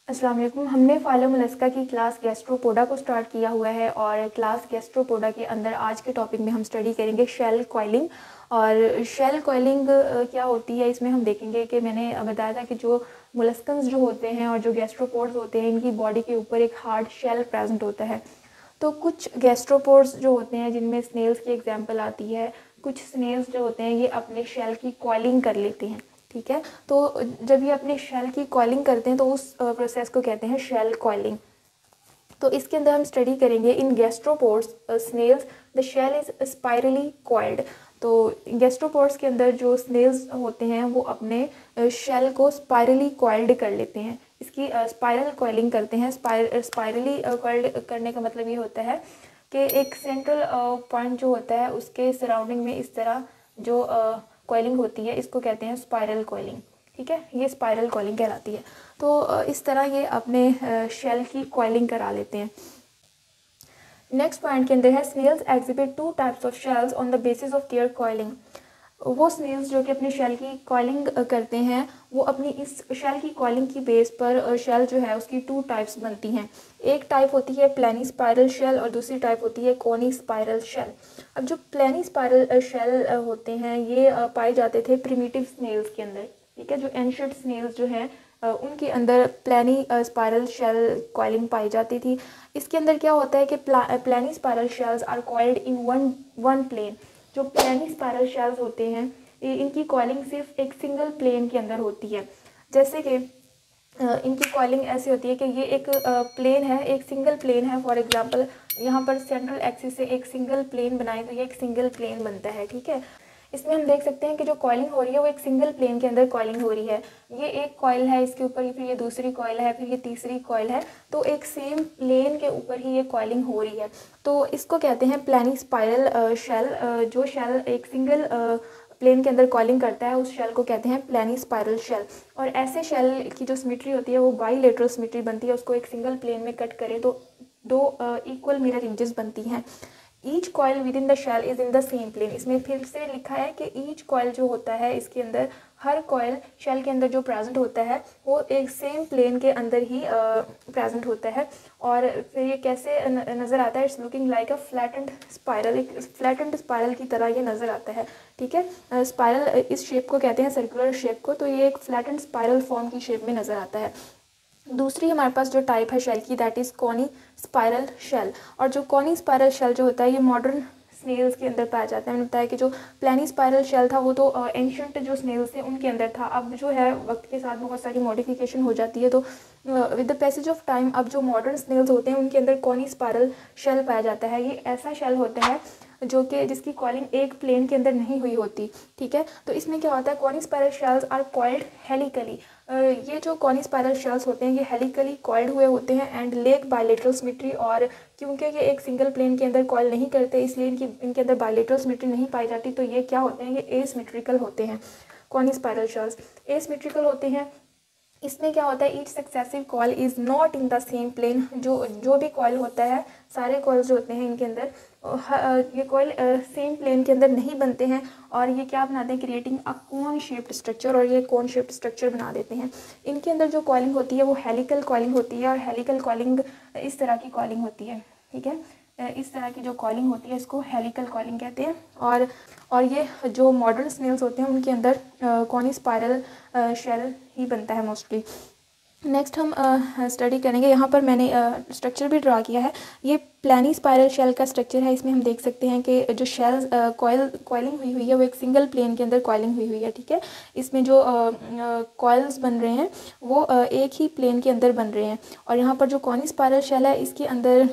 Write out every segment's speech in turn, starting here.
अस्सलाम वालेकुम। हमने फाइलोमोलस्का की क्लास गैस्ट्रोपोडा को स्टार्ट किया हुआ है और क्लास गैस्ट्रोपोडा के अंदर आज के टॉपिक में हम स्टडी करेंगे शेल कॉइलिंग। और शेल कॉइलिंग क्या होती है, इसमें हम देखेंगे कि मैंने बताया था कि जो मोलस्कन्स जो होते हैं और जो गैस्ट्रोपोड्स होते हैं, इनकी बॉडी के ऊपर एक हार्ड शेल प्रेजेंट होता है। तो कुछ गैस्ट्रोपोड्स जो होते हैं जिनमें स्नेल्स की एग्जाम्पल आती है, कुछ स्नेल्स जो होते हैं ये अपने शेल की कॉइलिंग कर लेते हैं। ठीक है, तो जब ये अपने शेल की कॉइलिंग करते हैं तो उस प्रोसेस को कहते हैं शेल कॉइलिंग। तो इसके अंदर हम स्टडी करेंगे in gastropods snails the shell is spirally coiled. तो गैस्ट्रोपोड्स के अंदर जो स्नेल्स होते हैं वो अपने शेल को स्पाइरली कॉइल्ड कर लेते हैं, इसकी स्पाइरल कॉइलिंग करते हैं। स्पाइरली कॉइल्ड करने का मतलब ये होता है कि एक सेंट्रल पॉइंट जो होता है उसके सराउंडिंग में इस तरह जो कॉइलिंग होती है, इसको कहते हैं स्पाइरल कॉइलिंग। ठीक है, ये स्पाइरल कॉइलिंग कहलाती है। तो इस तरह ये अपने शेल की कॉइलिंग करा लेते हैं। नेक्स्ट पॉइंट के अंदर है snails exhibit two types of shells on the basis of their coiling. वो स्नेल्स जो कि अपने शेल की कॉइलिंग करते हैं, वो अपनी इस शेल की कॉइलिंग की बेस पर शेल जो है उसकी टू टाइप्स बनती हैं। एक टाइप होती है प्लेनी स्पाइरल शेल और दूसरी टाइप होती है कोनी स्पाइरल शेल। अब जो प्लेनी स्पाइरल शेल होते हैं ये पाए जाते थे प्रिमिटिव स्नेल्स के अंदर। ठीक है, जो एंशिएंट स्नेल्स जो हैं उनके अंदर प्लेनी स्पाइरल शेल कॉइलिंग पाई जाती थी। इसके अंदर क्या होता है कि planispiral shells are coiled in one plane. जो प्लेनी स्पाइरल शेल्स होते हैं इनकी कॉइलिंग सिर्फ एक सिंगल प्लेन के अंदर होती है। जैसे कि इनकी कॉइलिंग ऐसी होती है कि ये एक प्लेन है, एक सिंगल प्लेन है। फॉर एग्जांपल यहाँ पर सेंट्रल एक्सिस से एक सिंगल प्लेन बनाए तो ये एक सिंगल प्लेन बनता है। ठीक है, इसमें हम देख सकते हैं कि जो कॉइलिंग हो रही है वो एक सिंगल प्लेन के अंदर कॉइलिंग हो रही है। ये एक कॉइल है, इसके ऊपर फिर ये दूसरी कॉइल है, फिर ये तीसरी कॉइल है, तो एक सेम प्लेन के ऊपर ही ये कॉइलिंग हो रही है। तो इसको कहते हैं प्लेनी स्पाइरल शेल। जो शेल एक सिंगल प्लेन के अंदर कॉइलिंग करता है उस शेल को कहते हैं प्लेनी स्पाइरल शेल। और ऐसे शेल की जो सिमेट्री होती है वो बाईलेटरल सिमेट्री बनती है। उसको एक सिंगल प्लेन में कट करें तो दो इक्वल मिरर इमेजेस बनती हैं। Each coil within the shell is in the same plane. इसमें फिर से लिखा है कि ईच कॉइल जो होता है इसके अंदर हर कॉइल शेल के अंदर जो प्रेजेंट होता है वो एक सेम प्लेन के अंदर ही प्रेजेंट होता है। और फिर ये कैसे नज़र आता है, it's looking like a flattened spiral. एक फ्लैटेंड स्पाइरल की तरह ये नज़र आता है। ठीक है, स्पाइरल इस शेप को कहते हैं सर्कुलर शेप को, तो ये एक फ्लैटेंड स्पाइरल फॉर्म की शेप में नज़र आता है। दूसरी हमारे पास जो टाइप है शेल की that is conispiral shell. और जो कॉनी स्पाइरल शेल जो होता है ये मॉडर्न स्नेल्स के अंदर पाया जाता है। मैंने बताया कि जो प्लेनी स्पाइरल शेल था वो तो एंशिएंट जो स्नेल्स थे उनके अंदर था। अब जो है वक्त के साथ बहुत सारी मॉडिफिकेशन हो जाती है, तो with the passage of time अब जो मॉडर्न स्नेल्स होते हैं उनके अंदर कॉनी स्पाइरल शेल पाया जाता है। ये ऐसा शेल होता है जो कि जिसकी कॉइलिंग एक प्लेन के अंदर नहीं हुई होती। ठीक है, तो इसमें क्या होता है, conispiral shells are coiled helically. ये जो कॉनी स्पाइरल शेल्स होते हैं ये हेलिकली कॉइल्ड हुए होते हैं एंड लेक बायलेटरल सिमेट्री। और क्योंकि ये एक सिंगल प्लेन के अंदर कॉइल नहीं करते इसलिए इनके अंदर बायलेटरल सिमेट्री नहीं पाई जाती, तो ये क्या होते हैं, ये एसिमेट्रिकल होते हैं। कॉनी स्पाइरल शेल्स एसिमेट्रिकल होते हैं। इसमें क्या होता है, each successive coil is not in the same plane. जो भी कॉइल होता है, सारे कॉइल्स जो होते हैं इनके अंदर ये कॉइल सेम प्लेन के अंदर नहीं बनते हैं और ये क्या बनाते हैं, creating a cone shaped structure. और ये कोन शेप्ड स्ट्रक्चर बना देते हैं। इनके अंदर जो कॉइलिंग होती है वो हेलिकल कॉइलिंग होती है और हेलिकल कॉइलिंग इस तरह की कॉइलिंग होती है। ठीक है, इस तरह की जो कॉइलिंग होती है इसको हेलिकल कॉइलिंग कहते हैं। और ये जो मॉडर्न स्नेल्स होते हैं उनके अंदर कॉनी स्पाइरल शेल ही बनता है मोस्टली। नेक्स्ट हम स्टडी करेंगे, यहाँ पर मैंने स्ट्रक्चर भी ड्रा किया है। ये प्लेनी स्पाइरल शेल का स्ट्रक्चर है। इसमें हम देख सकते हैं कि जो शेल कॉइलिंग हुई है वो एक सिंगल प्लेन के अंदर कॉइलिंग हुई है। ठीक है, इसमें जो कॉइल्स बन रहे हैं वो एक ही प्लेन के अंदर बन रहे हैं। और यहाँ पर जो कॉनी स्पाइरल शेल है इसके अंदर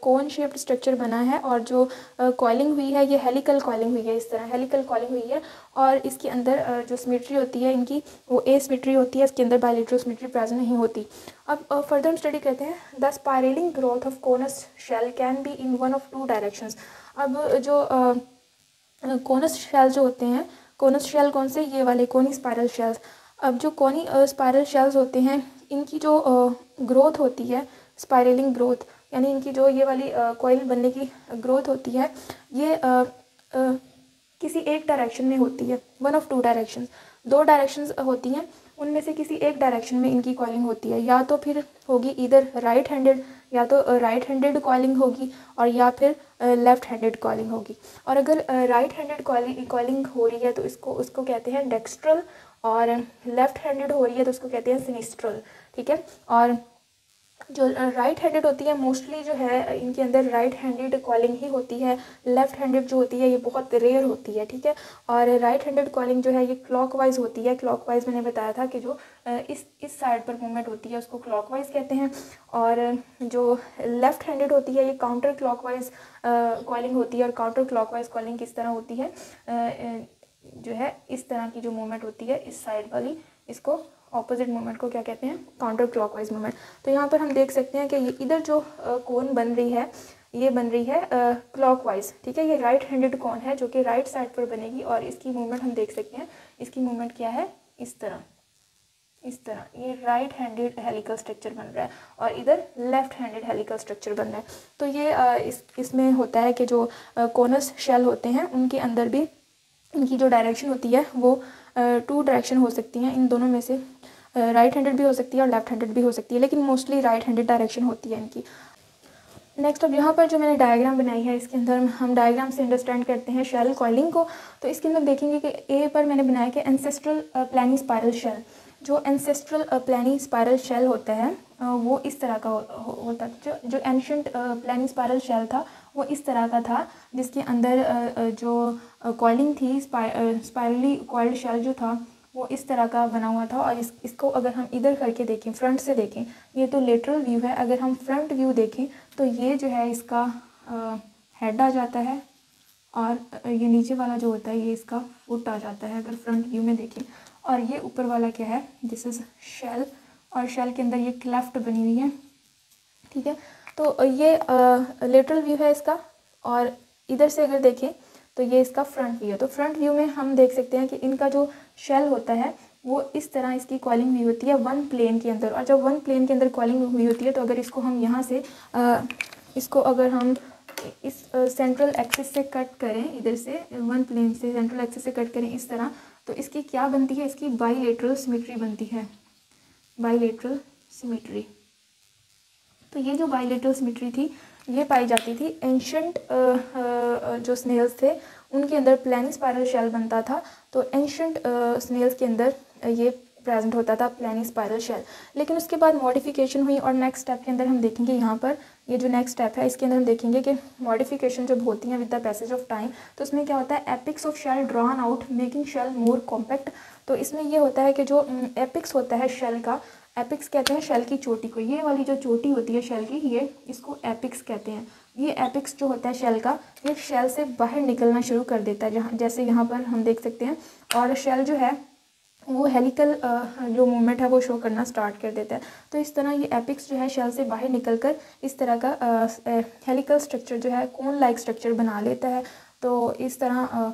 कोन शेप्ड स्ट्रक्चर बना है और जो कॉइलिंग हुई है ये हेलिकल कॉइलिंग हुई है, इस तरह हेलिकल कॉइलिंग हुई है। और इसके अंदर जो सिमेट्री होती है इनकी वो एसिमेट्री होती है, इसके अंदर बायलेटरल सिमेट्री प्रेजेंट नहीं होती। अब फर्दर हम स्टडी करते हैं the spiralling growth of conus shell can be in one of two directions. अब जो कोनस शेल जो होते हैं, कोनस शेल कौन से, ये वाले कोनी स्पाइरल शेल्स। अब जो कोनी स्पाइरल शेल्स होते हैं इनकी जो ग्रोथ होती है, स्पाइरलिंग ग्रोथ, यानी इनकी जो ये वाली कॉइल बनने की ग्रोथ होती है ये किसी एक डायरेक्शन में होती है, वन ऑफ टू डायरेक्शंस। दो डायरेक्शंस होती हैं उनमें से किसी एक डायरेक्शन में इनकी कॉइलिंग होती है, या तो फिर होगी इधर राइट हैंडेड, या तो राइट हैंडेड कॉइलिंग होगी, और या फिर लेफ़्ट हैंडेड कॉइलिंग होगी। और अगर राइट हैंडेड कॉइलिंग हो रही है तो उसको कहते हैं डेक्स्ट्रल, और लेफ़्ट हैंडेड हो रही है तो उसको कहते हैं सिनिस्ट्रल, ठीक है। और जो राइट हैंडेड होती है मोस्टली जो है इनके अंदर राइट हैंडेड कॉलिंग ही होती है। लेफ़्ट हैंडेड जो होती है ये बहुत रेयर होती है, ठीक है। और राइट हैंडेड कॉलिंग जो है ये क्लॉकवाइज होती है। क्लॉकवाइज मैंने बताया था कि जो इस साइड पर मूवमेंट होती है उसको क्लॉकवाइज कहते हैं। और जो लेफ़्ट हैंडेड होती है ये काउंटर क्लॉकवाइज कॉलिंग होती है। और काउंटर क्लॉकवाइज कॉलिंग किस तरह होती है, जो है इस तरह की जो मूवमेंट होती है इस साइड वाली, इसको ऑपोजिट मूवमेंट को क्या कहते हैं, काउंटर क्लॉकवाइज मूवमेंट। तो यहाँ पर हम देख सकते हैं कि ये इधर जो कोन बन रही है ये बन रही है क्लॉकवाइज, ठीक है। ये राइट हैंडेड कोन है जो कि राइट साइड पर बनेगी, और इसकी मूवमेंट हम देख सकते हैं, इसकी मूवमेंट क्या है, इस तरह ये राइट हैंडेड हेलिकल स्ट्रक्चर बन रहा है, और इधर लेफ्ट हैंडेड हेलिकल स्ट्रक्चर बन रहा है। तो ये इसमें होता है कि जो कोनस शेल होते हैं उनके अंदर भी इनकी जो डायरेक्शन होती है वो 2 डायरेक्शन हो सकती हैं, इन दोनों में से राइट हैंडेड भी हो सकती है और लेफ्ट हैंडेड भी हो सकती है, लेकिन मोस्टली राइट हैंडेड डायरेक्शन होती है इनकी। नेक्स्ट अब यहाँ पर जो मैंने डायग्राम बनाई है इसके अंदर हम डायग्राम से अंडरस्टैंड करते हैं शेल कॉइलिंग को। तो इसके अंदर देखेंगे कि ए पर मैंने बनाया कि एंसेस्ट्रल प्लानी स्पाइरल शेल। जो एंसेस्ट्रल प्लानी स्पाइरल शेल होता है वो इस तरह का होता है। जो एंशिएंट प्लानी स्पाइरल शेल था वो इस तरह का था, जिसके अंदर जो कॉइलिंग थी, स्पाइरली कॉइल्ड शेल जो था वो इस तरह का बना हुआ था। और इसको अगर हम इधर करके देखें, फ्रंट से देखें, ये तो लेटरल व्यू है, अगर हम फ्रंट व्यू देखें तो ये जो है इसका हेड आ जाता है, और ये नीचे वाला जो होता है ये इसका फुट आ जाता है अगर फ्रंट व्यू में देखें। और ये ऊपर वाला क्या है, दिस इज़ शेल, और शेल के अंदर ये क्लेफ्ट बनी हुई है, ठीक है। तो ये लेटरल व्यू है इसका, और इधर से अगर देखें तो ये इसका फ्रंट व्यू है। तो फ्रंट व्यू में हम देख सकते हैं कि इनका जो शेल होता है वो इस तरह इसकी कॉलिंग हुई होती है वन प्लेन के अंदर। और जब वन प्लेन के अंदर कॉलिंग हुई होती है तो अगर इसको हम यहाँ से इसको अगर हम इस सेंट्रल एक्सिस से कट करें, इधर से वन प्लेन से सेंट्रल एक्सिस से कट करें इस तरह, तो इसकी क्या बनती है, इसकी बाईलेटरल सिमेट्री बनती है, बाईलेटरल सिमेट्री। तो ये जो बाईलेटरल सिमेट्री थी ये पाई जाती थी एंशिएंट जो स्नेल्स थे उनके अंदर प्लानी स्पाइरल शेल बनता था। तो एंशिएंट स्नेल्स के अंदर ये प्रेजेंट होता था प्लानी स्पाइरल शेल। लेकिन उसके बाद मॉडिफिकेशन हुई, और नेक्स्ट स्टेप के अंदर हम देखेंगे, यहाँ पर ये जो नेक्स्ट स्टेप है इसके अंदर हम देखेंगे कि मॉडिफिकेशन जब होती है with the passage of time, तो उसमें क्या होता है, apex of shell drawn out making shell more compact. तो इसमें ये होता है कि जो एपिक्स होता है शेल का, एपिक्स कहते हैं शेल की चोटी को, ये वाली जो चोटी होती है शेल की ये इसको एपिक्स कहते हैं। ये एपिक्स जो होता है शेल का, ये शेल से बाहर निकलना शुरू कर देता है, जहाँ जैसे यहाँ पर हम देख सकते हैं। और शेल जो है वो हेलिकल जो मूवमेंट है वो शो करना स्टार्ट कर देता है। तो इस तरह ये एपिक्स जो है शेल से बाहर निकलकर इस तरह का हेलिकल स्ट्रक्चर जो है कोन लाइक स्ट्रक्चर बना लेता है। तो इस तरह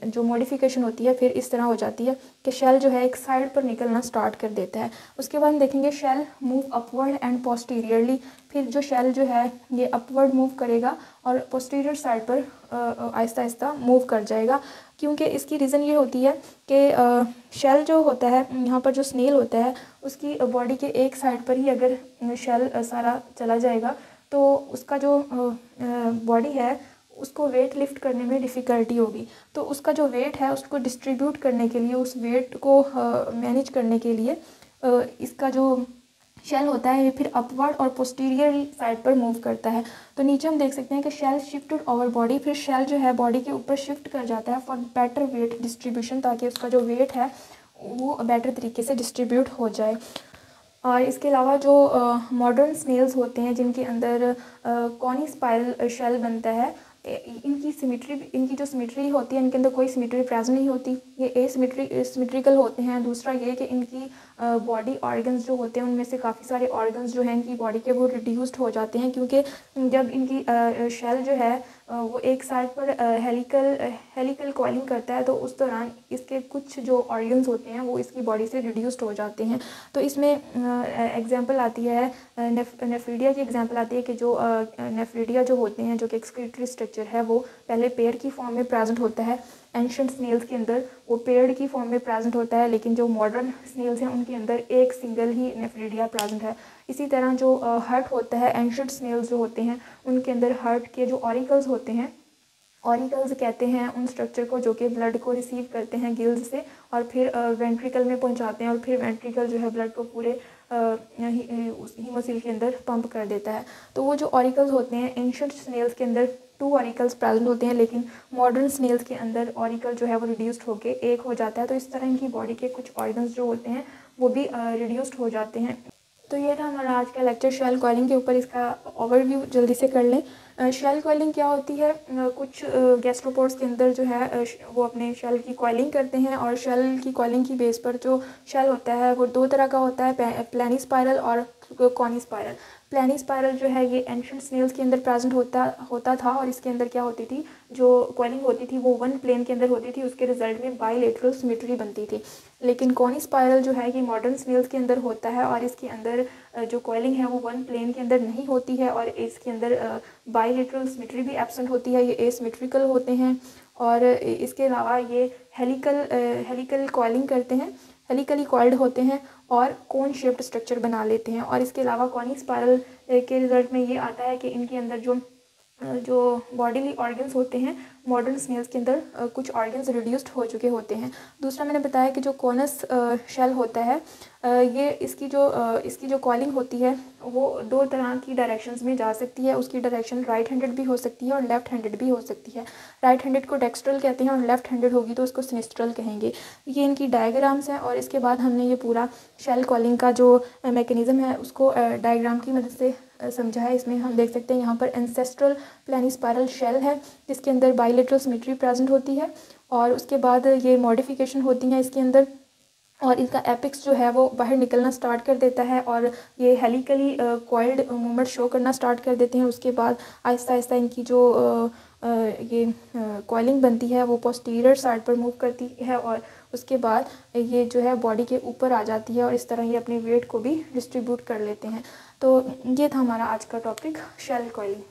जो मॉडिफिकेशन होती है फिर इस तरह हो जाती है कि शेल जो है एक साइड पर निकलना स्टार्ट कर देता है। उसके बाद देखेंगे shell move upward and posteriorly. फिर जो शेल जो है ये अपवर्ड मूव करेगा और पोस्टीरियर साइड पर आहिस्ता आहिस्ता मूव कर जाएगा। क्योंकि इसकी रीज़न ये होती है कि शेल जो होता है यहाँ पर जो स्नेल होता है उसकी बॉडी के एक साइड पर ही अगर शेल सारा चला जाएगा तो उसका जो बॉडी है उसको वेट लिफ्ट करने में डिफ़िकल्टी होगी। तो उसका जो वेट है उसको डिस्ट्रीब्यूट करने के लिए, उस वेट को मैनेज करने के लिए इसका जो शेल होता है ये फिर अपवर्ड और पोस्टीरियर साइड पर मूव करता है। तो नीचे हम देख सकते हैं कि शेल शिफ्टेड ओवर बॉडी, फिर शेल जो है बॉडी के ऊपर शिफ्ट कर जाता है फॉर बेटर वेट डिस्ट्रीब्यूशन, ताकि उसका जो वेट है वो बेटर तरीके से डिस्ट्रीब्यूट हो जाए। और इसके अलावा जो मॉडर्न स्नेल्स होते हैं जिनके अंदर कॉनी स्पाइरल शेल बनता है, इनकी जो सिमेट्री होती है इनके अंदर कोई सिमेट्री प्रेजेंट नहीं होती, ये सिमेट्रिकल होते हैं। दूसरा ये कि इनकी बॉडी ऑर्गन्स जो होते हैं उनमें से काफ़ी सारे ऑर्गन्स जो हैं इनकी बॉडी के वो रिड्यूस्ड हो जाते हैं, क्योंकि जब इनकी शेल जो है वो एक साइड पर हेलिकल कॉइलिंग करता है तो उस दौरान इसके कुछ जो ऑर्गन्स होते हैं वो इसकी बॉडी से रिड्यूस्ड हो जाते हैं। तो इसमें एग्जांपल आती है नेफ्रीडिया की एग्जांपल आती है कि जो नेफ्रीडिया जो होते हैं जो कि एक्सक्रीटरी स्ट्रक्चर है वो पहले पेयर की फॉर्म में प्रेजेंट होता है, एंशिएंट स्नेल्स के अंदर वो पेयर्ड की फॉर्म में प्रेजेंट होता है, लेकिन जो मॉडर्न स्नेल्स हैं उनके अंदर एक सिंगल ही नेफ्रिडिया प्रेजेंट है। इसी तरह जो हार्ट होता है, एंशिएंट स्नेल्स जो होते हैं उनके अंदर हार्ट के जो ऑरिकल्स होते हैं, ऑरिकल्स कहते हैं उन स्ट्रक्चर को जो कि ब्लड को रिसीव करते हैं गिल्स से और फिर वेंट्रिकल में पहुंचाते हैं, और फिर वेंट्रिकल जो है ब्लड को पूरे हीमोसिल के अंदर पंप कर देता है। तो वो जो ऑरिकल्स होते हैं, एंशिएंट स्नेल्स के अंदर 2 ऑरिकल्स प्रेजेंट होते हैं, लेकिन मॉडर्न स्नेल्स के अंदर ऑरिकल जो है वो रिड्यूस्ड होके एक हो जाता है। तो इस तरह इनकी बॉडी के कुछ ऑर्गन्स जो होते हैं वो भी रिड्यूस्ड हो जाते हैं। तो ये था हमारा आज का लेक्चर शेल कॉइलिंग के ऊपर। इसका ओवरव्यू जल्दी से कर लें। शेल कॉइलिंग क्या होती है? कुछ गैस्ट्रोपोड्स के अंदर जो है वो अपने शेल की कॉइलिंग करते हैं, और शेल की कॉइलिंग की बेस पर जो शेल होता है वो 2 तरह का होता है, प्लेनी स्पाइरल और कॉनी स्पाइरल। प्लेनी स्पाइरल जो है ये एंशिएंट स्नेल्स के अंदर प्रेजेंट होता था, और इसके अंदर क्या होती थी, जो कॉइलिंग होती थी वो 1 प्लेन के अंदर होती थी, उसके रिजल्ट में बाइलेटरल सिमेट्री बनती थी। लेकिन कॉनी स्पाइरल जो है ये मॉडर्न स्नेल्स के अंदर होता है, और इसके अंदर जो कॉइलिंग है वो 1 प्लेन के अंदर नहीं होती है, और इसके अंदर बाइलेटरल सिमेट्री भी एब्सेंट होती है, ये एसिमेट्रिकल होते हैं। और इसके अलावा ये हेलिकल कॉइलिंग करते हैं, हेलिकली कॉइल्ड होते हैं और कोन शेप्ड स्ट्रक्चर बना लेते हैं। और इसके अलावा कॉनी स्पाइरल के रिजल्ट में ये आता है कि इनके अंदर जो बॉडीली ऑर्गन्स होते हैं, मॉडर्न स्नेल्स के अंदर कुछ ऑर्गन्स रिड्यूस्ड हो चुके होते हैं। दूसरा मैंने बताया कि जो कॉनस शेल होता है, ये इसकी जो कॉइलिंग होती है वो 2 तरह की डायरेक्शंस में जा सकती है। उसकी डायरेक्शन राइट हैंडेड भी हो सकती है और लेफ्ट हैंडेड भी हो सकती है। राइट हैंडेड को डेक्स्ट्रल कहते हैं, और लेफ्ट हैंडेड होगी तो उसको सिनिस्ट्रल कहेंगे। ये इनकी डायग्राम्स हैं, और इसके बाद हमने ये पूरा शेल कॉइलिंग का जो मैकेनिज़्म है उसको डायग्राम की मदद से समझा है। इसमें हम देख सकते हैं यहाँ पर एंसेस्ट्रल प्लेनी स्पाइरल शेल है जिसके अंदर बाइलेटरल सिमेट्री प्रेजेंट होती है, और उसके बाद ये मॉडिफिकेशन होती हैं इसके अंदर, और इनका एपिक्स जो है वो बाहर निकलना स्टार्ट कर देता है, और ये हेलिकली कॉइल्ड मूवमेंट शो करना स्टार्ट कर देते हैं। उसके बाद आहिस्ता आहिस्ता इनकी जो ये कॉइलिंग बनती है वो पोस्टीरियर साइड पर मूव करती है, और उसके बाद ये जो है बॉडी के ऊपर आ जाती है, और इस तरह ये अपने वेट को भी डिस्ट्रीब्यूट कर लेते हैं। तो ये था हमारा आज का टॉपिक, शेल कॉइलिंग।